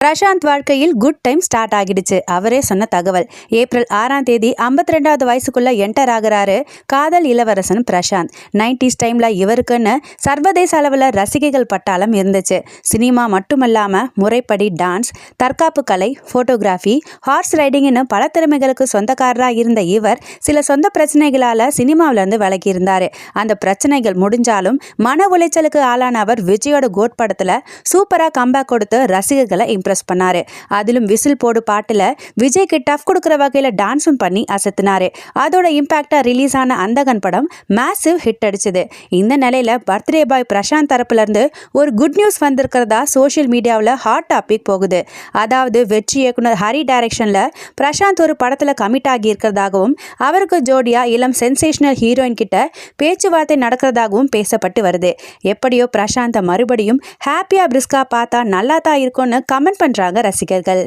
பிரசாந்த் வாழ்க்கையில் good time start ஆகிடுச்சு. அவரே சொன்ன தகவல். ஏப்ரல் 6ஆம் தேதி 52வது வயசுக்குள்ள என்டர் ஆகிறாரு காதல் இளவரசன் பிரசாந்த். 90s டைம்ல இவருக்குன்னு சர்வதேச அளவில் ரசிகைகள் பட்டாளம் இருந்துச்சு. சினிமா மட்டுமல்லாம முறைப்படி டான்ஸ், தற்காப்பு கலை, போட்டோகிராஃபி, ஹார்ஸ் ரைடிங்னு பல திறமைகளுக்கு சொந்தக்காரராக இருந்த இவர் சில சொந்த பிரச்சனைகளால சினிமாவிலிருந்து விலகி இருந்தாரு. அந்த பிரச்சனைகள் முடிஞ்சாலும் மன உளைச்சலுக்கு ஆளான அவர் விஜயோட கோட் படத்துல சூப்பரா கம்பேக் கொடுத்து ரசிகர்களை இம்ப்ரெஸ் பண்ணாரு. அதிலும் விசில் போடு பாட்டுல விஜய்க்கு டஃப் கொடுக்கிற வகையில டான்ஸும் பண்ணி அசத்தினாரு. அதோட இம்பாக்டா ரிலீஸ் ஆன அந்தகன் படம் மேசிவ் ஹிட் அடிச்சது. இந்த நிலையில பர்த்டே பாய் பிரசாந்த் தரப்புல இருந்து ஒரு குட் நியூஸ் வந்திருக்கிறதா சோஷியல் மீடியாவில் ஹாட் டாபிக் போகுது. அதாவது வெற்றி இயக்குனர் ஹரி டைரக்ஷன்ல பிரசாந்த் ஒரு படத்துல கமிட் ஆகி இருக்கிறதாகவும் அவருக்கு ஜோடியா இளம் சென்சேஷனல் ஹீரோயின் கிட்ட பேச்சுவார்த்தை நடக்கிறதாகவும் பேசப்பட்டு வருது. எப்படியோ பிரசாந்த மறுபடியும் ஹாப்பியா பிரிஸ்கா பார்த்தா நல்லா தான் இருக்கும்னு கமெண்ட் பண்றாங்க ரசிகர்கள்.